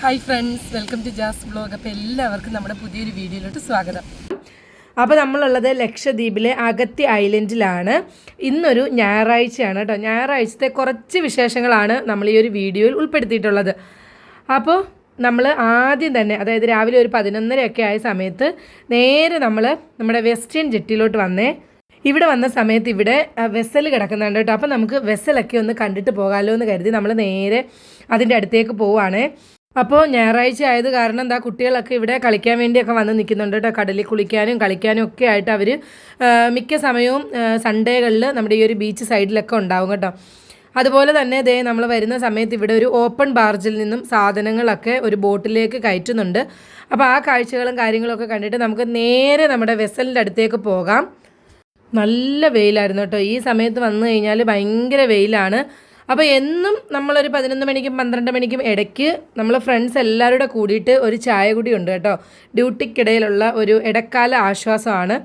Hi friends, welcome to ജാസ് vlog. അപ്പോൾ എല്ലാവർക്കും നമ്മുടെ പുതിയൊരു വീഡിയോയിലോട്ട് സ്വാഗതം. അപ്പോൾ നമ്മളുള്ളത് ലക്ഷദ്വീപിലെ അഗത്തി ഐലൻഡിലാണ്. ഇന്നൊരു ഞായറാഴ്ചയാണ് കേട്ടോ. ഞായറാഴ്ചത്തെ കുറച്ച് വിശേഷങ്ങളാണ് നമ്മൾ ഈ ഒരു വീഡിയോയിൽ ഉൾപ്പെടുത്തിയിട്ടുള്ളത്. അപ്പോൾ നമ്മൾ ആദ്യം തന്നെ, അതായത് രാവിലെ ഒരു 11:30 ആയ സമയത്ത് നേരെ നമ്മൾ നമ്മുടെ വെസ്റ്റേൺ ജെട്ടിയിലോട്ട് വന്നേ. ഇവിടെ വന്ന സമയത്ത് ഇവിടെ വെസൽ കിടക്കുന്നുണ്ട് കേട്ടോ. അപ്പോൾ നമുക്ക് വെസലൊക്കെ ഒന്ന് കണ്ടിട്ട് പോകാമല്ലോ എന്ന് കരുതി നമ്മൾ നേരെ അതിൻ്റെ അടുത്തേക്ക് പോവുകയാണ്. അപ്പോൾ ഞായറാഴ്ച ആയത് കാരണം എന്താ, കുട്ടികളൊക്കെ ഇവിടെ കളിക്കാൻ വേണ്ടിയൊക്കെ വന്ന് നിൽക്കുന്നുണ്ട് കേട്ടോ. കടലിൽ കുളിക്കാനും കളിക്കാനും ഒക്കെ ആയിട്ട് അവർ മിക്ക സമയവും സൺഡേകളിൽ നമ്മുടെ ഈ ഒരു ബീച്ച് സൈഡിലൊക്കെ ഉണ്ടാവും കേട്ടോ. അതുപോലെ തന്നെ ദേ നമ്മൾ വരുന്ന സമയത്ത് ഇവിടെ ഒരു ഓപ്പൺ ബാർജിൽ നിന്നും സാധനങ്ങളൊക്കെ ഒരു ബോട്ടിലേക്ക് കയറ്റുന്നുണ്ട്. അപ്പോൾ ആ കാഴ്ചകളും കാര്യങ്ങളൊക്കെ കണ്ടിട്ട് നമുക്ക് നേരെ നമ്മുടെ വെസലിൻ്റെ അടുത്തേക്ക് പോകാം. നല്ല വെയിലായിരുന്നു കേട്ടോ. ഈ സമയത്ത് വന്നു കഴിഞ്ഞാൽ ഭയങ്കര വെയിലാണ്. അപ്പോൾ എന്നും നമ്മളൊരു 11 മണിക്കും 12 മണിക്കും ഇടയ്ക്ക് നമ്മൾ ഫ്രണ്ട്സ് എല്ലാവരും കൂടിയിട്ട് ഒരു ചായ കൂടി ഉണ്ട് കേട്ടോ. ഡ്യൂട്ടിക്കിടയിലുള്ള ഒരു ഇടക്കാല ആശ്വാസമാണ്.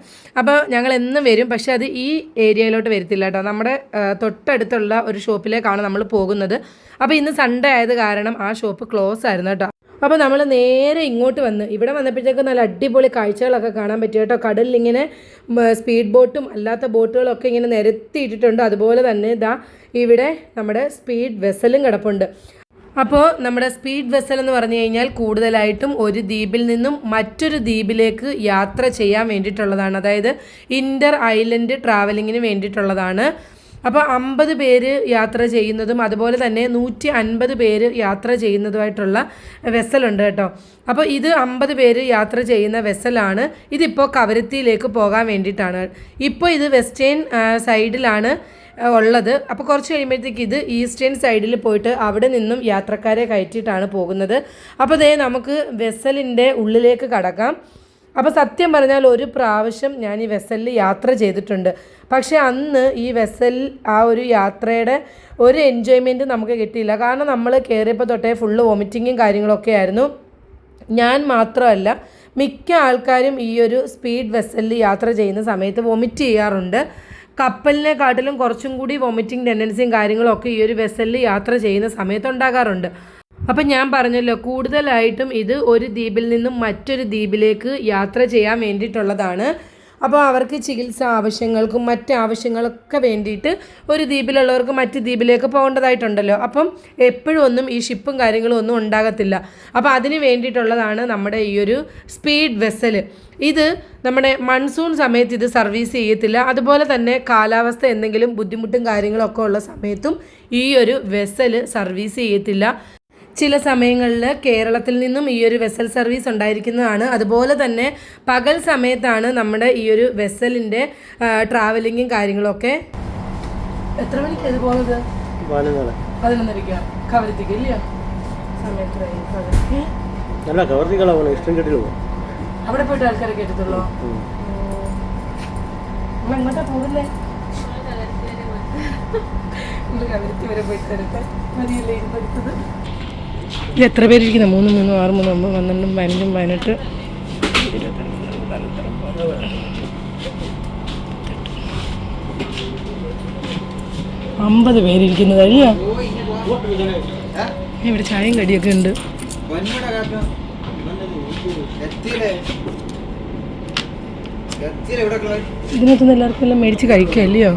അപ്പോൾ ഞങ്ങൾ എന്നും വരും, പക്ഷേ അത് ഈ ഏരിയയിലോട്ട് വരത്തില്ല കേട്ടോ. നമ്മുടെ തൊട്ടടുത്തുള്ള ഒരു ഷോപ്പിലേക്കാണ് നമ്മൾ പോകുന്നത്. അപ്പോൾ ഇന്ന് സൺഡേ ആയത് കാരണം ആ ഷോപ്പ് ക്ലോസ് ആയിരുന്നു കേട്ടോ. അപ്പോൾ നമ്മൾ നേരെ ഇങ്ങോട്ട് വന്ന് ഇവിടെ വന്നപ്പോഴത്തേക്ക് നല്ല അടിപൊളി കാഴ്ചകളൊക്കെ കാണാൻ പറ്റും കേട്ടോ. കടലിൽ ഇങ്ങനെ സ്പീഡ് ബോട്ടും അല്ലാത്ത ബോട്ടുകളൊക്കെ ഇങ്ങനെ നിരത്തിയിട്ടിട്ടുണ്ട്. അതുപോലെ തന്നെ ഇതാ ഇവിടെ നമ്മുടെ സ്പീഡ് വെസലും കിടപ്പുണ്ട്. അപ്പോൾ നമ്മുടെ സ്പീഡ് വെസൽ എന്ന് പറഞ്ഞു കഴിഞ്ഞാൽ കൂടുതലായിട്ടും ഒരു ദ്വീപിൽ നിന്നും മറ്റൊരു ദ്വീപിലേക്ക് യാത്ര ചെയ്യാൻ വേണ്ടിയിട്ടുള്ളതാണ്. അതായത് ഇൻ്റർ ഐലൻഡ് ട്രാവലിങ്ങിന് വേണ്ടിയിട്ടുള്ളതാണ്. അപ്പോൾ 50 പേര് യാത്ര ചെയ്യുന്നതും അതുപോലെ തന്നെ 150 പേര് യാത്ര ചെയ്യുന്നതുമായിട്ടുള്ള വെസലുണ്ട് കേട്ടോ. അപ്പോൾ ഇത് 50 പേര് യാത്ര ചെയ്യുന്ന വെസലാണ്. ഇതിപ്പോൾ കവരത്തിയിലേക്ക് പോകാൻ വേണ്ടിയിട്ടാണ്. ഇപ്പോൾ ഇത് വെസ്റ്റേൺ സൈഡിലാണ് ഉള്ളത്. അപ്പോൾ കുറച്ച് കഴിയുമ്പോഴത്തേക്ക് ഇത് ഈസ്റ്റേൺ സൈഡിൽ പോയിട്ട് അവിടെ നിന്നും യാത്രക്കാരെ കയറ്റിയിട്ടാണ് പോകുന്നത്. അപ്പോൾ ദേ നമുക്ക് വെസലിൻ്റെ ഉള്ളിലേക്ക് കടക്കാം. അപ്പോൾ സത്യം പറഞ്ഞാൽ ഒരു പ്രാവശ്യം ഞാൻ ഈ വെസലിൽ യാത്ര ചെയ്തിട്ടുണ്ട്. പക്ഷേ അന്ന് ഈ വെസൽ ആ ഒരു യാത്രയുടെ ഒരു എൻജോയ്മെൻറ്റ് നമുക്ക് കിട്ടിയില്ല. കാരണം നമ്മൾ കയറിയപ്പോൾ തൊട്ടേ ഫുള്ള് വോമിറ്റിങ്ങും കാര്യങ്ങളൊക്കെ ആയിരുന്നു. ഞാൻ മാത്രമല്ല, മിക്ക ആൾക്കാരും ഈ ഒരു സ്പീഡ് വെസലിൽ യാത്ര ചെയ്യുന്ന സമയത്ത് വോമിറ്റ് ചെയ്യാറുണ്ട്. കപ്പലിനെക്കാട്ടിലും കുറച്ചും കൂടി വോമിറ്റിംഗ് ടെൻഡൻസിയും കാര്യങ്ങളൊക്കെ ഈ ഒരു വെസലിൽ യാത്ര ചെയ്യുന്ന സമയത്ത് ഉണ്ടാകാറുണ്ട്. അപ്പം ഞാൻ പറഞ്ഞല്ലോ, കൂടുതലായിട്ടും ഇത് ഒരു ദ്വീപിൽ നിന്നും മറ്റൊരു ദ്വീപിലേക്ക് യാത്ര ചെയ്യാൻ വേണ്ടിയിട്ടുള്ളതാണ്. അപ്പോൾ അവർക്ക് ചികിത്സ ആവശ്യങ്ങൾക്കും മറ്റ് ആവശ്യങ്ങളൊക്കെ വേണ്ടിയിട്ട് ഒരു ദ്വീപിലുള്ളവർക്ക് മറ്റ് ദ്വീപിലേക്ക് പോകേണ്ടതായിട്ടുണ്ടല്ലോ. അപ്പം എപ്പോഴും ഒന്നും ഈ ഷിപ്പും കാര്യങ്ങളും ഒന്നും ഉണ്ടാകത്തില്ല. അപ്പോൾ അതിന് വേണ്ടിയിട്ടുള്ളതാണ് നമ്മുടെ ഈ ഒരു സ്പീഡ് വെസൽ. ഇത് നമ്മുടെ മൺസൂൺ സമയത്ത് ഇത് സർവീസ് ചെയ്യത്തില്ല. അതുപോലെ തന്നെ കാലാവസ്ഥ എന്തെങ്കിലും ബുദ്ധിമുട്ടും കാര്യങ്ങളൊക്കെ ഉള്ള സമയത്തും ഈ ഒരു വെസൽ സർവീസ് ചെയ്യത്തില്ല. ചില സമയങ്ങളിൽ കേരളത്തിൽ നിന്നും ഈ ഒരു വെസൽ സർവീസ് ഉണ്ടായിരിക്കുന്നതാണ്. അതുപോലെ തന്നെ പകൽ സമയത്താണ് നമ്മുടെ ഈ ഒരു വെസലിൻ്റെ ട്രാവലിങ്ങും കാര്യങ്ങളൊക്കെ. എത്ര മണിക്ക് ഇത് പോകുന്നത്? 11:30 കവരത്തിക്ക് ഇല്ലയോ സമയത്ത്? അവിടെ പോയിട്ട് ആൾക്കാരെ കേട്ടത്തുള്ളൂ. എങ്ങോട്ടാ പോകുന്നേ? കവരത്തി വരെ പോയിട്ട് തരട്ടെ മതിയല്ലേ ഇരുന്നത്? ഇത് എത്ര പേരിരിക്കുന്നു? 3, 3, 6, 3, 9, 12, 15, 18, 50 പേരിരിക്കുന്നത് അല്ലയോ? ഇവിടെ ചായയും കടിയൊക്കെ ഉണ്ട്. ഇതിനകത്തുനിന്ന് എല്ലാവർക്കും എല്ലാം മേടിച്ച് കഴിക്കുക അല്ലയോ?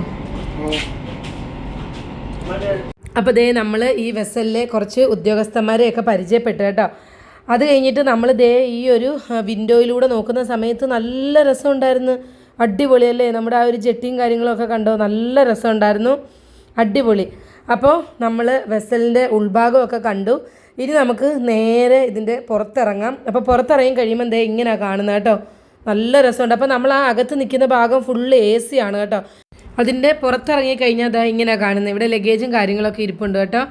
അപ്പോൾ ദേ നമ്മൾ ഈ വെസലിലെ കുറച്ച് ഉദ്യോഗസ്ഥന്മാരെയൊക്കെ പരിചയപ്പെട്ടു കേട്ടോ. അത് കഴിഞ്ഞിട്ട് നമ്മൾ ദേ ഈ ഒരു വിൻഡോയിലൂടെ നോക്കുന്ന സമയത്ത് നല്ല രസമുണ്ടായിരുന്നു. അടിപൊളിയല്ലേ? നമ്മുടെ ആ ഒരു ജെട്ടിയും കാര്യങ്ങളൊക്കെ കണ്ടോ? നല്ല രസമുണ്ടായിരുന്നു, അടിപൊളി. അപ്പോൾ നമ്മൾ വെസലിൻ്റെ ഉൾഭാഗമൊക്കെ കണ്ടു. ഇനി നമുക്ക് നേരെ ഇതിൻ്റെ പുറത്തിറങ്ങാം. അപ്പോൾ പുറത്തിറങ്ങി കഴിയുമ്പോൾ ദേ ഇങ്ങനെയാണ് കാണുന്നത് കേട്ടോ. നല്ല രസമുണ്ട്. അപ്പോൾ നമ്മൾ ആ അകത്ത് നിൽക്കുന്ന ഭാഗം ഫുള്ള് AC ആണ് കേട്ടോ. അതിൻ്റെ പുറത്തിറങ്ങി കഴിഞ്ഞാൽ അതാ ഇങ്ങനെ കാണുന്നത്. ഇവിടെ ലഗേജും കാര്യങ്ങളൊക്കെ ഇരിപ്പുണ്ട് കേട്ടോ.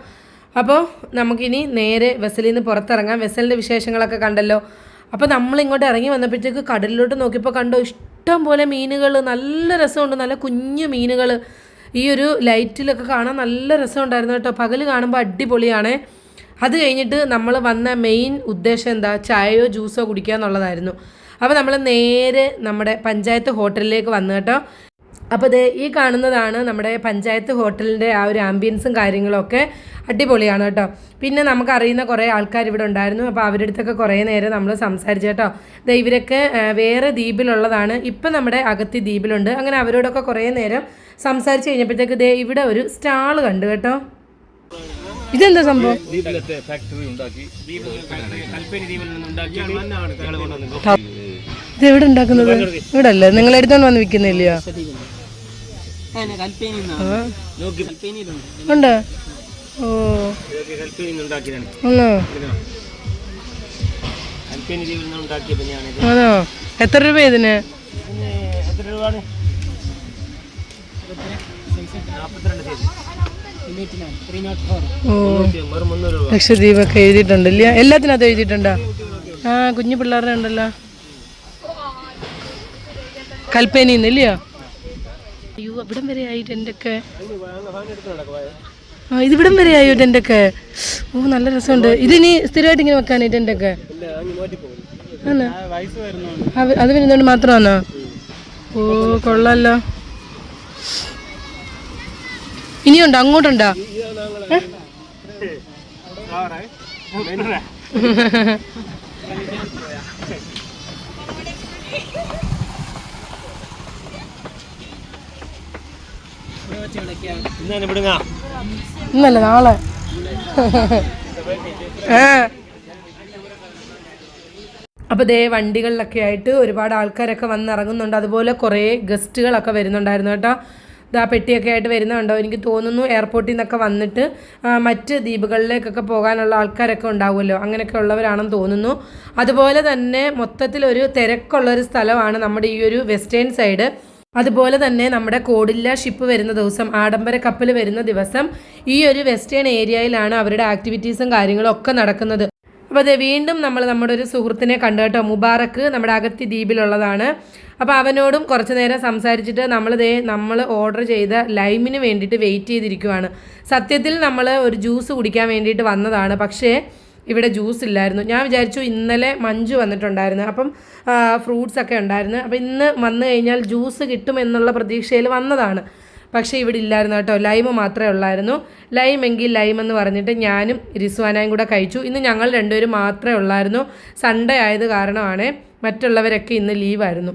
അപ്പോൾ നമുക്കിനി നേരെ വെസലിൽ നിന്ന് പുറത്തിറങ്ങാം. വെസലിൻ്റെ വിശേഷങ്ങളൊക്കെ കണ്ടല്ലോ. അപ്പോൾ നമ്മളിങ്ങോട്ട് ഇറങ്ങി വന്നപ്പോഴത്തേക്ക് കടലിലോട്ട് നോക്കിയപ്പോൾ കണ്ടോ ഇഷ്ടം പോലെ മീനുകൾ. നല്ല രസമുണ്ട്, നല്ല കുഞ്ഞു മീനുകൾ. ഈ ഒരു ലൈറ്റിലൊക്കെ കാണാൻ നല്ല രസമുണ്ടായിരുന്നു കേട്ടോ. പകൽ കാണുമ്പോൾ അടിപൊളിയാണ്. അത് കഴിഞ്ഞിട്ട് നമ്മൾ വന്ന മെയിൻ ഉദ്ദേശം എന്താ, ചായയോ ജ്യൂസോ കുടിക്കുക എന്നുള്ളതായിരുന്നു. അപ്പോൾ നമ്മൾ നേരെ നമ്മുടെ പഞ്ചായത്ത് ഹോട്ടലിലേക്ക് വന്നു കേട്ടോ. അപ്പോൾ ദേ ഈ കാണുന്നതാണ് നമ്മുടെ പഞ്ചായത്ത് ഹോട്ടലിൻ്റെ ആ ഒരു ആംബിയൻസും കാര്യങ്ങളൊക്കെ അടിപൊളിയാണ് കേട്ടോ. പിന്നെ നമുക്കറിയുന്ന കുറേ ആൾക്കാർ ഇവിടെ ഉണ്ടായിരുന്നു. അപ്പോൾ അവരുടെ അടുത്തൊക്കെ കുറേ നേരം നമ്മൾ സംസാരിച്ചു കേട്ടോ. ദേ ഇവരൊക്കെ വേറെ ദ്വീപിലുള്ളതാണ്, ഇപ്പം നമ്മുടെ അഗത്തി ദ്വീപിലുണ്ട്. അങ്ങനെ അവരോടൊക്കെ കുറേ നേരം സംസാരിച്ച് കഴിഞ്ഞപ്പോഴത്തേക്ക് ദേ ഇവിടെ ഒരു സ്റ്റാൾ കണ്ടു കേട്ടോ. ഇതെന്താ സംഭവം? ഇത് എവിടെ ഉണ്ടാക്കുന്നത്? ഇവിടെ അല്ലേ നിങ്ങൾ എടുത്തോണ്ട് വന്ന് വിൽക്കുന്നില്ലയോ? ഉണ്ട്. ഓ ആണോ? എത്ര രൂപ ഇതിന്? ലക്ഷദ്വീപൊക്കെ എഴുതിയിട്ടുണ്ടല്ലേ? എല്ലാത്തിനകത്ത് എഴുതിയിട്ടുണ്ടോ? ആ കുഞ്ഞു പിള്ളേരുടെ ഉണ്ടല്ലോ. കൽപ്പേനിന്നല്ലയോ? അയ്യോ അവിടം വരെ ആയിട്ട് എൻ്റെ ഒക്കെ. ആ ഇതിവിടം വരെ ആയിട്ട് എൻ്റെ ഒക്കെ. ഓ നല്ല രസമുണ്ട്. ഇതിനി സ്ഥിരമായിട്ട് ഇങ്ങനെ വെക്കാനായിട്ട് എൻ്റെ ഒക്കെ ആണോ? അത് വരുന്നോണ്ട് മാത്രമാണോ? ഓ കൊള്ളാലോ. ഇനിയുണ്ടോ? അങ്ങോട്ടുണ്ടോ? ഇന്നല്ല നാളെ. അപ്പോൾ ദേ വണ്ടികളിലൊക്കെ ആയിട്ട് ഒരുപാട് ആൾക്കാരൊക്കെ വന്നിറങ്ങുന്നുണ്ട്. അതുപോലെ കുറേ ഗസ്റ്റുകളൊക്കെ വരുന്നുണ്ടായിരുന്നു കേട്ടോ. ഇതാ പെട്ടിയൊക്കെ ആയിട്ട് വരുന്നുണ്ടോ? എനിക്ക് തോന്നുന്നു എയർപോർട്ടിൽ നിന്നൊക്കെ വന്നിട്ട് മറ്റ് ദ്വീപുകളിലേക്കൊക്കെ പോകാനുള്ള ആൾക്കാരൊക്കെ ഉണ്ടാവുമല്ലോ, അങ്ങനെയൊക്കെ ഉള്ളവരാണെന്ന് തോന്നുന്നു. അതുപോലെ തന്നെ മൊത്തത്തിലൊരു തിരക്കുള്ളൊരു സ്ഥലമാണ് നമ്മുടെ ഈ ഒരു വെസ്റ്റേൺ സൈഡ്. അതുപോലെ തന്നെ നമ്മുടെ കോടില്ല ഷിപ്പ് വരുന്ന ദിവസം, ആഡംബര കപ്പൽ വരുന്ന ദിവസം ഈ ഒരു വെസ്റ്റേൺ ഏരിയയിലാണ് അവരുടെ ആക്ടിവിറ്റീസും കാര്യങ്ങളും ഒക്കെ നടക്കുന്നത്. അപ്പോൾ അത് വീണ്ടും നമ്മൾ നമ്മുടെ ഒരു സുഹൃത്തിനെ കണ്ടു കേട്ടോ. മുബാറക്ക് നമ്മുടെ അഗത്തി ദ്വീപിലുള്ളതാണ്. അപ്പോൾ അവനോടും കുറച്ച് നേരം സംസാരിച്ചിട്ട് നമ്മൾ ഓർഡർ ചെയ്ത ലൈമിന് വേണ്ടിയിട്ട് വെയിറ്റ് ചെയ്തിരിക്കുവാണ്. സത്യത്തിൽ നമ്മൾ ഒരു ജ്യൂസ് കുടിക്കാൻ വേണ്ടിയിട്ട് വന്നതാണ്, പക്ഷേ ഇവിടെ ജ്യൂസ് ഇല്ലായിരുന്നു. ഞാൻ വിചാരിച്ചു ഇന്നലെ മഞ്ജു വന്നിട്ടുണ്ടായിരുന്നു, അപ്പം ഫ്രൂട്ട്സൊക്കെ ഉണ്ടായിരുന്നു. അപ്പോൾ ഇന്ന് വന്നു കഴിഞ്ഞാൽ ജ്യൂസ് കിട്ടുമെന്നുള്ള പ്രതീക്ഷയിൽ വന്നതാണ്. പക്ഷേ ഇവിടെ ഇല്ലായിരുന്നു കേട്ടോ. ലൈമ് മാത്രമേ ഉള്ളായിരുന്നു. ലൈമെങ്കിൽ ലൈം എന്ന് പറഞ്ഞിട്ട് ഞാനും റിസ്വാനയും കൂടെ കഴിച്ചു. ഇന്ന് ഞങ്ങൾ രണ്ടുപേരും മാത്രമേ ഉള്ളായിരുന്നു. സൺഡേ ആയത് കാരണമാണ്. മറ്റുള്ളവരൊക്കെ ഇന്ന് ലീവായിരുന്നു.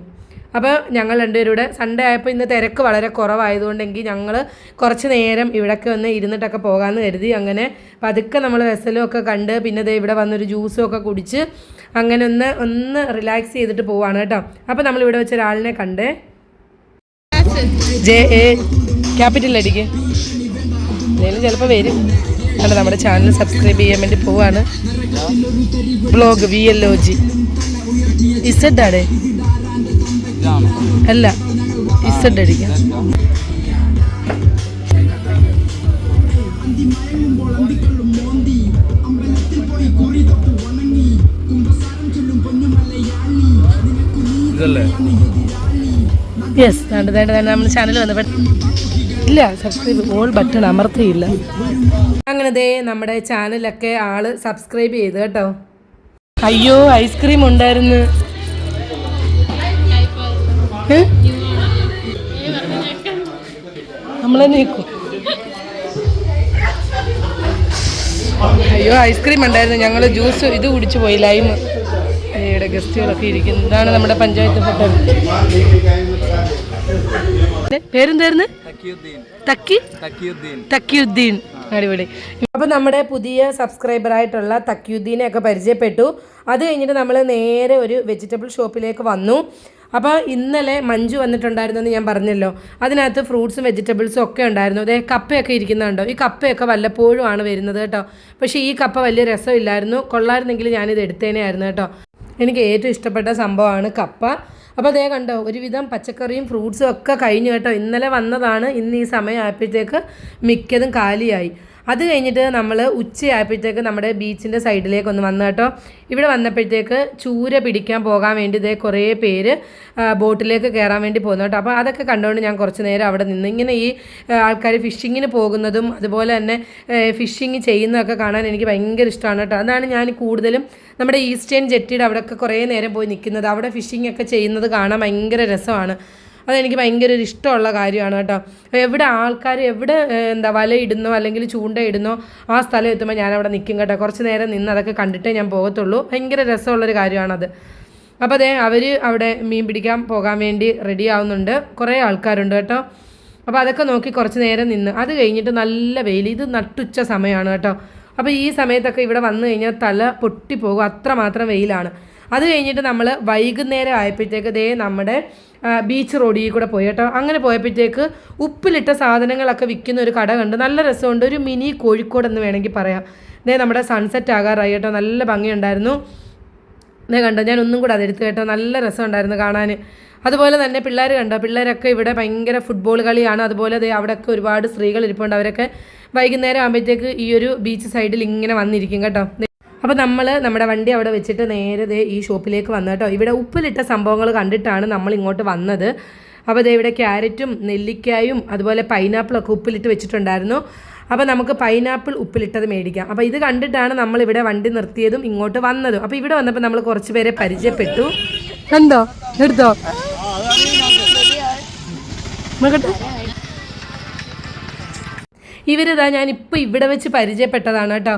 അപ്പോൾ ഞങ്ങൾ രണ്ടുപേരുടെ സൺഡേ ആയപ്പോൾ ഇന്ന് തിരക്ക് വളരെ കുറവായതുകൊണ്ടെങ്കിൽ ഞങ്ങൾ കുറച്ച് നേരം ഇവിടെയൊക്കെ ഒന്ന് ഇരുന്നിട്ടൊക്കെ പോകാമെന്ന് കരുതി. അങ്ങനെ പതുക്കെ നമ്മൾ വെസലും ഒക്കെ കണ്ട് പിന്നെ ഇവിടെ വന്നൊരു ജ്യൂസും ഒക്കെ കുടിച്ച് അങ്ങനെ ഒന്ന് റിലാക്സ് ചെയ്തിട്ട് പോവാണ് കേട്ടോ. അപ്പോൾ നമ്മളിവിടെ വെച്ച ഒരാളിനെ കണ്ടേ. JA ക്യാപിറ്റൽ അടിക്ക് എന്തെങ്കിലും ചിലപ്പോൾ വരും. അല്ല നമ്മുടെ ചാനൽ സബ്സ്ക്രൈബ് ചെയ്യാൻ വേണ്ടി പോവാണ്. ബ്ലോഗ് VLOG ഇസഡാടെ അല്ല ഇസഡ് അടിക്കാം. യെസ് നമ്മൾ ചാനൽ വന്നപ്പോൾ ഇല്ല സബ്സ്ക്രൈബ് ഓൾ ബട്ടൺ അമർത്തിയില്ല. അങ്ങനെ ദേ നമ്മുടെ ചാനലൊക്കെ ആള് സബ്സ്ക്രൈബ് ചെയ്തു കേട്ടോ. അയ്യോ ഐസ്ക്രീം ഉണ്ടായിരുന്നു. നമ്മളെ നീക്കും. അയ്യോ ഐസ്ക്രീം ഉണ്ടായിരുന്നു. ഞങ്ങൾ ജ്യൂസ് ഇത് കുടിച്ചു പോയി, ലൈം. ഇവിടെ ഗസ്റ്റുകളൊക്കെ ഇരിക്കുന്നു. ഇതാണ് നമ്മുടെ പഞ്ചായത്ത് ഹോട്ടൽ. പേരെന്തായിരുന്നു? തക്കിയുദ്ദീൻ. അടിപൊളി. അപ്പം നമ്മുടെ പുതിയ സബ്സ്ക്രൈബറായിട്ടുള്ള തക്കിയുദ്ദീനെ ഒക്കെ പരിചയപ്പെട്ടു. അത് കഴിഞ്ഞിട്ട് നമ്മൾ നേരെ ഒരു വെജിറ്റബിൾ ഷോപ്പിലേക്ക് വന്നു. അപ്പോൾ ഇന്നലെ മഞ്ജു വന്നിട്ടുണ്ടായിരുന്നെന്ന് ഞാൻ പറഞ്ഞല്ലോ. അതിനകത്ത് ഫ്രൂട്ട്സും വെജിറ്റബിൾസും ഒക്കെ ഉണ്ടായിരുന്നു. അതേ കപ്പയൊക്കെ ഇരിക്കുന്നുണ്ടോ? ഈ കപ്പയൊക്കെ വല്ലപ്പോഴും ആണ് വരുന്നത് കേട്ടോ. പക്ഷേ ഈ കപ്പ വലിയ രസമില്ലായിരുന്നു. കൊള്ളായിരുന്നെങ്കിൽ ഞാനിത് എടുത്തേനെ ആയിരുന്നു കേട്ടോ. എനിക്ക് ഏറ്റവും ഇഷ്ടപ്പെട്ട സംഭവമാണ് കപ്പ. അപ്പോൾ അതേ കണ്ടോ, ഒരുവിധം പച്ചക്കറിയും ഫ്രൂട്ട്സും ഒക്കെ കഴിഞ്ഞു കേട്ടോ. ഇന്നലെ വന്നതാണ്. ഇന്ന് ഈ സമയം ആയപ്പോഴത്തേക്ക് മിക്കതും കാലിയായി. അത് കഴിഞ്ഞിട്ട് നമ്മൾ ഉച്ചയായപ്പോഴത്തേക്ക് നമ്മുടെ ബീച്ചിൻ്റെ സൈഡിലേക്ക് ഒന്ന് വന്നു കേട്ടോ. ഇവിടെ വന്നപ്പോഴത്തേക്ക് ചൂര പിടിക്കാൻ പോകാൻ വേണ്ടി ഇതേ കുറേ പേര് ബോട്ടിലേക്ക് കയറാൻ വേണ്ടി പോകുന്നു കേട്ടോ. അപ്പോൾ അതൊക്കെ കണ്ടുകൊണ്ട് ഞാൻ കുറച്ച് നേരം അവിടെ നിന്ന് ഇങ്ങനെ ഈ ആൾക്കാർ ഫിഷിങ്ങിന് പോകുന്നതും അതുപോലെ തന്നെ ഫിഷിങ് ചെയ്യുന്നതൊക്കെ കാണാൻ എനിക്ക് ഭയങ്കര ഇഷ്ടമാണ് കേട്ടോ. അതാണ് ഞാൻ കൂടുതലും നമ്മുടെ ഈസ്റ്റേൺ ജെട്ടിയുടെ അവിടെയൊക്കെ കുറേ നേരം പോയി നിൽക്കുന്നത്. അവിടെ ഫിഷിംഗ് ഒക്കെ ചെയ്യുന്നത് കാണാൻ ഭയങ്കര രസമാണ്. അതെനിക്ക് ഭയങ്കര ഒരു ഇഷ്ടമുള്ള കാര്യമാണ് കേട്ടോ. എവിടെ ആൾക്കാർ എവിടെ വലയിടുന്നോ അല്ലെങ്കിൽ ചൂണ്ടയിടുന്നോ ആ സ്ഥലം എത്തുമ്പോൾ ഞാനവിടെ നിൽക്കും കേട്ടോ. കുറച്ച് നേരം നിന്ന് അതൊക്കെ കണ്ടിട്ടേ ഞാൻ പോകത്തുള്ളൂ. ഭയങ്കര രസമുള്ളൊരു കാര്യമാണത്. അപ്പോൾ അവർ അവിടെ മീൻ പിടിക്കാൻ പോകാൻ വേണ്ടി റെഡി ആവുന്നുണ്ട്. കുറേ ആൾക്കാരുണ്ട് കേട്ടോ. അപ്പോൾ അതൊക്കെ നോക്കി കുറച്ച് നേരം നിന്ന് അത് കഴിഞ്ഞിട്ട് നല്ല വെയിൽ, ഇത് നട്ടുച്ച സമയമാണ് കേട്ടോ. അപ്പോൾ ഈ സമയത്തൊക്കെ ഇവിടെ വന്നു കഴിഞ്ഞാൽ തല പൊട്ടിപ്പോകും, അത്രമാത്രം വെയിലാണ്. അത് കഴിഞ്ഞിട്ട് നമ്മൾ വൈകുന്നേരം ആയപ്പോഴത്തേക്ക് നമ്മുടെ ബീച്ച് റോഡിൽ കൂടെ പോയി കേട്ടോ. അങ്ങനെ പോയപ്പോഴത്തേക്ക് ഉപ്പിലിട്ട സാധനങ്ങളൊക്കെ വിൽക്കുന്ന ഒരു കട കണ്ട്. നല്ല രസമുണ്ട്, ഒരു മിനി കോഴിക്കോട് എന്ന് വേണമെങ്കിൽ പറയാം. നമ്മുടെ സൺസെറ്റ് ആകാറായി കേട്ടോ. നല്ല ഭംഗിയുണ്ടായിരുന്നു. കണ്ടോ, ഞാൻ ഒന്നും കൂടെ അതെടുത്ത് കേട്ടോ. നല്ല രസമുണ്ടായിരുന്നു കാണാൻ. അതുപോലെ തന്നെ പിള്ളേർ കണ്ടോ, പിള്ളേരൊക്കെ ഇവിടെ ഭയങ്കര ഫുട്ബോൾ കളിയാണ്. അതുപോലെ അവിടെയൊക്കെ ഒരുപാട് സ്ത്രീകൾ ഇരിപ്പുണ്ട്. അവരൊക്കെ വൈകുന്നേരം ആകുമ്പോഴത്തേക്ക് ഈ ഒരു ബീച്ച് സൈഡിൽ ഇങ്ങനെ വന്നിരിക്കും കേട്ടോ. അപ്പോൾ നമ്മൾ നമ്മുടെ വണ്ടി അവിടെ വെച്ചിട്ട് നേരെ ഈ ഷോപ്പിലേക്ക് വന്നു കേട്ടോ. ഇവിടെ ഉപ്പിലിട്ട സംഭവങ്ങൾ കണ്ടിട്ടാണ് നമ്മൾ ഇങ്ങോട്ട് വന്നത്. അപ്പോൾ ഇവിടെ ക്യാരറ്റും നെല്ലിക്കായും അതുപോലെ പൈനാപ്പിളൊക്കെ ഉപ്പിലിട്ട് വെച്ചിട്ടുണ്ടായിരുന്നു. അപ്പോൾ നമുക്ക് പൈനാപ്പിൾ ഉപ്പിലിട്ടത് മേടിക്കാം. അപ്പോൾ ഇത് കണ്ടിട്ടാണ് നമ്മളിവിടെ വണ്ടി നിർത്തിയതും ഇങ്ങോട്ട് വന്നതും. അപ്പോൾ ഇവിടെ വന്നപ്പോൾ നമ്മൾ കുറച്ച് പേരെ പരിചയപ്പെട്ടു. കണ്ടോ, എടുത്തോ നോക്കട്ടെ. ഇവരിതാ ഞാനിപ്പോൾ ഇവിടെ വെച്ച് പരിചയപ്പെട്ടതാണ് കേട്ടോ.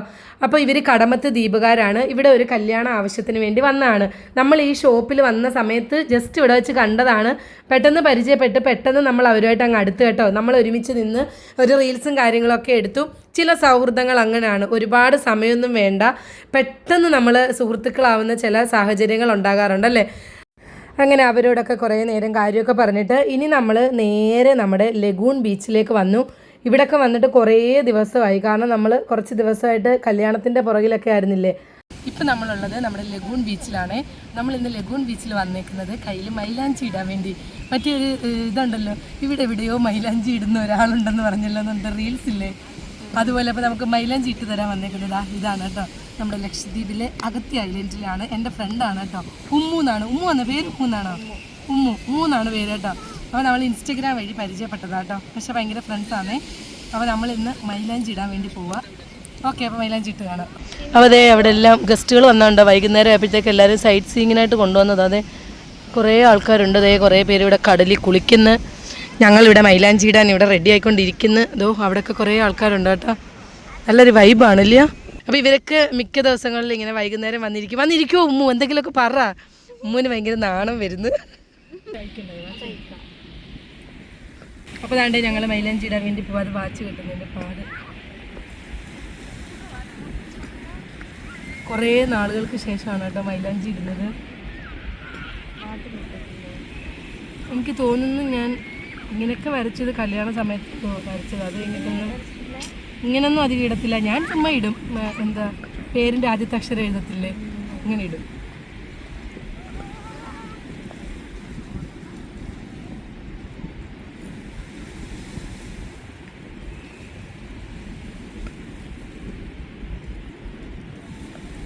അപ്പോൾ ഇവർ കടമത്ത് ദീപകാരാണ്. ഇവിടെ ഒരു കല്യാണ ആവശ്യത്തിന് വേണ്ടി വന്നതാണ്. നമ്മൾ ഈ ഷോപ്പിൽ വന്ന സമയത്ത് ജസ്റ്റ് ഇവിടെ വെച്ച് കണ്ടതാണ്. പെട്ടെന്ന് പരിചയപ്പെട്ട് പെട്ടെന്ന് നമ്മൾ അവരുമായിട്ട് അങ്ങ് അടുത്ത് കേട്ടോ. നമ്മൾ ഒരുമിച്ച് നിന്ന് ഒരു റീൽസും കാര്യങ്ങളൊക്കെ എടുത്തു. ചില സൗഹൃദങ്ങൾ അങ്ങനെയാണ്, ഒരുപാട് സമയമൊന്നും വേണ്ട, പെട്ടെന്ന് നമ്മൾ സുഹൃത്തുക്കളാവുന്ന ചില സാഹചര്യങ്ങൾ ഉണ്ടാകാറുണ്ടല്ലേ. അങ്ങനെ അവരോടൊക്കെ കുറേ നേരം കാര്യമൊക്കെ പറഞ്ഞിട്ട് ഇനി നമ്മൾ നേരെ നമ്മുടെ ലഗൂൺ ബീച്ചിലേക്ക് വന്നു. ഇവിടെയൊക്കെ വന്നിട്ട് കുറേ ദിവസമായി, കാരണം നമ്മൾ കുറച്ച് ദിവസമായിട്ട് കല്യാണത്തിൻ്റെ പുറകിലൊക്കെ ആയിരുന്നില്ലേ. ഇപ്പം നമ്മളുള്ളത് നമ്മുടെ ലഗൂൺ ബീച്ചിലാണ്. നമ്മൾ ഇന്ന് ലഗൂൺ ബീച്ചിൽ വന്നേക്കുന്നത് കയ്യിൽ മൈലാഞ്ചി ഇടാൻ വേണ്ടി. മറ്റൊരു ഇതുണ്ടല്ലോ, ഇവിടെ എവിടെയോ മൈലാഞ്ചി ഇടുന്ന ഒരാളുണ്ടെന്ന് പറഞ്ഞല്ലോ എന്നുണ്ട്, റീൽസ് ഇല്ലേ, അതുപോലെ. അപ്പോൾ നമുക്ക് മൈലാഞ്ചി ഇട്ട് തരാൻ വന്നേക്കുന്നത് ഇതാണ് കേട്ടോ. നമ്മുടെ ലക്ഷദ്വീപിലെ അഗത്തി ഐലൻഡിലാണ്. എൻ്റെ ഫ്രണ്ടാണ് കേട്ടോ, ഉമ്മു എന്നാണ്. ഉമ്മു എന്ന പേര് ഉമ്മു എന്നാണോ? ഉമ്മു എന്നാണ് പേര് കേട്ടോ. അപ്പോൾ നമ്മൾ ഇൻസ്റ്റഗ്രാം വഴി പരിചയപ്പെട്ടതാണ് കേട്ടോ. പക്ഷേ ഭയങ്കര ഫ്രണ്ട്സാണേ. അപ്പോൾ നമ്മളിന്ന് മൈലാഞ്ചി ഇടാൻ വേണ്ടി പോവാം. ഓക്കെ, അപ്പോൾ മൈലാഞ്ചി ഇട്ട് കാണാം. അപ്പോൾ അവിടെ എല്ലാം ഗസ്റ്റുകൾ വന്നുണ്ടോ. വൈകുന്നേരം ആയപ്പോഴത്തേക്ക് എല്ലാവരും സൈറ്റ് സീയിങ്ങിനായിട്ട് കൊണ്ടുവന്നത്. കുറേ ആൾക്കാരുണ്ട്. കുറേ പേര് ഇവിടെ കടലിൽ കുളിക്കുന്നു. ഞങ്ങളിവിടെ മൈലാഞ്ചി ഇടാൻ ഇവിടെ റെഡി ആയിക്കൊണ്ടിരിക്കുന്നു. അവിടെയൊക്കെ കുറേ ആൾക്കാരുണ്ട് കേട്ടോ. നല്ലൊരു വൈബാണല്ലേ. അപ്പോൾ ഇവരൊക്കെ മിക്ക ദിവസങ്ങളിൽ ഇങ്ങനെ വൈകുന്നേരം വന്നിരിക്കുമോ ഉമ്മു, എന്തെങ്കിലുമൊക്കെ പറ. ഉമ്മുവിന് ഭയങ്കര നാണം വരുന്നു. അപ്പോൾ അതാണ്ട് ഞങ്ങൾ മൈലാഞ്ചി ഇടാൻ വേണ്ടി പോവാം. അത് വാച്ച് കിട്ടുന്നതിൻ്റെ പാട്. കുറേ നാളുകൾക്ക് ശേഷമാണ് കേട്ടോ മൈലാഞ്ചി ഇടുന്നത്. എനിക്ക് തോന്നുന്നു ഞാൻ ഇങ്ങനെയൊക്കെ വരച്ചത് കല്യാണ സമയത്ത് വരച്ചത്. അത് ഇങ്ങനൊന്നും അധികം ഇടത്തില്ല. ഞാൻ ചുമ്മാ ഇടും, പേരിൻ്റെ ആദ്യത്തെ അക്ഷരം എഴുതത്തില്ലേ, ഇങ്ങനെ ഇടും.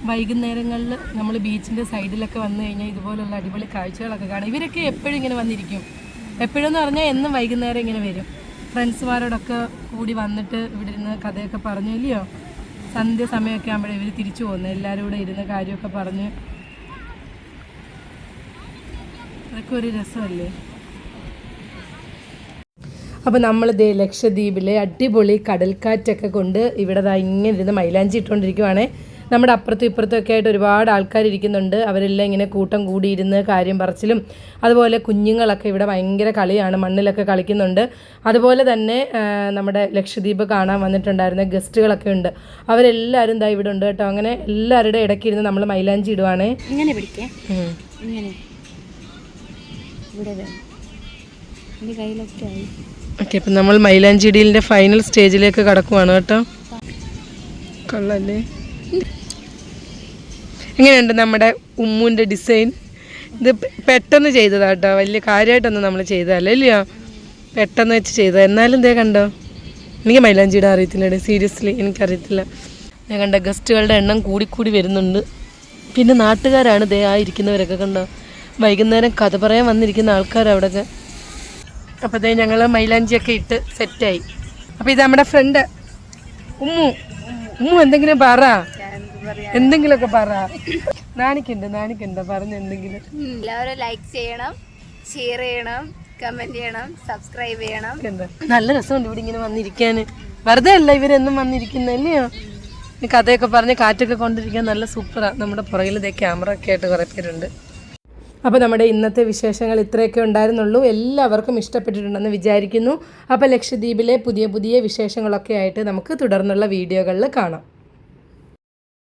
വൈകുന്നേരങ്ങളിൽ നമ്മൾ ബീച്ചിൻ്റെ സൈഡിലൊക്കെ വന്നു കഴിഞ്ഞാൽ ഇതുപോലുള്ള അടിപൊളി കാഴ്ചകളൊക്കെ കാണാം. ഇവരൊക്കെ എപ്പോഴും ഇങ്ങനെ വന്നിരിക്കും. എപ്പോഴെന്ന് പറഞ്ഞാൽ എന്നും വൈകുന്നേരം ഇങ്ങനെ വരും. ഫ്രണ്ട്സുമാരോടൊക്കെ കൂടി വന്നിട്ട് ഇവിടെ ഇരുന്ന് കഥയൊക്കെ പറഞ്ഞു ഇല്ലയോ. സന്ധ്യ സമയമൊക്കെ ആകുമ്പോഴേ ഇവർ തിരിച്ചു പോകുന്നത്. എല്ലാവരും കൂടെ ഇരുന്ന് കാര്യമൊക്കെ പറഞ്ഞ് അതൊക്കെ ഒരു രസമല്ലേ. അപ്പോൾ നമ്മൾ ലക്ഷദ്വീപിലെ അടിപൊളി കടൽക്കാറ്റൊക്കെ കൊണ്ട് ഇവിടെ ഇങ്ങനെ ഇരുന്ന് മൈലാഞ്ചി ഇട്ടുകൊണ്ടിരിക്കുവാണേ. നമ്മുടെ അപ്പുറത്തും ഇപ്പുറത്തും ഒക്കെ ആയിട്ട് ഒരുപാട് ആൾക്കാർ ഇരിക്കുന്നുണ്ട്. അവരെല്ലാം ഇങ്ങനെ കൂട്ടം കൂടിയിരുന്ന് കാര്യം പറച്ചിലും. അതുപോലെ കുഞ്ഞുങ്ങളൊക്കെ ഇവിടെ ഭയങ്കര കളിയാണ്, മണ്ണിലൊക്കെ കളിക്കുന്നുണ്ട്. അതുപോലെ തന്നെ നമ്മുടെ ലക്ഷദ്വീപ് കാണാൻ വന്നിട്ടുണ്ടായിരുന്ന ഗസ്റ്റുകളൊക്കെ ഉണ്ട്. അവരെല്ലാവരും ഇതാ ഇവിടെ ഉണ്ട് കേട്ടോ. അങ്ങനെ എല്ലാവരുടെ ഇടയ്ക്കിരുന്ന് നമ്മൾ മൈലാഞ്ചി ഇടുവാണേ. ഓക്കെ, അപ്പം നമ്മൾ മൈലാഞ്ചി ഇടലിൻ്റെ ഫൈനൽ സ്റ്റേജിലേക്ക് കടക്കുവാണ് കേട്ടോ. കൊള്ളല്ലേ. എങ്ങനെയുണ്ട് നമ്മുടെ ഉമ്മുവിൻ്റെ ഡിസൈൻ? ഇത് പെട്ടെന്ന് ചെയ്തതാട്ടോ, വലിയ കാര്യമായിട്ടൊന്നും നമ്മൾ ചെയ്തതല്ല ഇല്ലയോ, പെട്ടെന്ന് വെച്ച് ചെയ്തത്. എന്നാലും ഇതേ കണ്ടോ, എനിക്ക് മൈലാഞ്ചി ഇടാൻ അറിയത്തില്ല, സീരിയസ്ലി എനിക്കറിയത്തില്ല. ഞാൻ കണ്ട ഗസ്റ്റുകളുടെ എണ്ണം കൂടിക്കൂടി വരുന്നുണ്ട്. പിന്നെ നാട്ടുകാരാണ് ദേ ഇരിക്കുന്നവരൊക്കെ കണ്ടോ. വൈകുന്നേരം കഥ പറയാൻ വന്നിരിക്കുന്ന ആൾക്കാരവിടെയൊക്കെ. അപ്പോൾ അതേ ഞങ്ങൾ മൈലാഞ്ചിയൊക്കെ ഇട്ട് സെറ്റായി. അപ്പോൾ ഇത് നമ്മുടെ ഫ്രണ്ട് ഉമ്മു എന്തെങ്കിലും പറ, എന്തെങ്കിലുമൊക്കെ പറ. നാണിക്കണ്ട പറഞ്ഞ എന്തെങ്കിലും. എല്ലാവരും ലൈക്ക് ചെയ്യണം, ഷെയർ ചെയ്യണം, കമന്റ് ചെയ്യണം, സബ്സ്ക്രൈബ് ചെയ്യണം. നല്ല രസമുണ്ട് ഇവിടെ ഇങ്ങനെ വന്നിരിക്കാൻ. വെറുതെ അല്ല ഇവരെന്നും വന്നിരിക്കുന്നല്ലയോ. കഥയൊക്കെ പറഞ്ഞ് കാറ്റൊക്കെ കൊണ്ടിരിക്കാൻ നല്ല സൂപ്പറാണ്. നമ്മുടെ പുറകിൽ ഇതേ ക്യാമറ ഒക്കെ ആയിട്ട് കുറേ പേരുണ്ട്. അപ്പോൾ നമ്മുടെ ഇന്നത്തെ വിശേഷങ്ങൾ ഇത്രയൊക്കെ ഉണ്ടായിരുന്നുള്ളൂ. എല്ലാവർക്കും ഇഷ്ടപ്പെട്ടിട്ടുണ്ടെന്ന് വിചാരിക്കുന്നു. അപ്പോൾ ലക്ഷദ്വീപിലെ പുതിയ പുതിയ വിശേഷങ്ങളൊക്കെ ആയിട്ട് നമുക്ക് തുടർന്നുള്ള വീഡിയോകളിൽ കാണാം.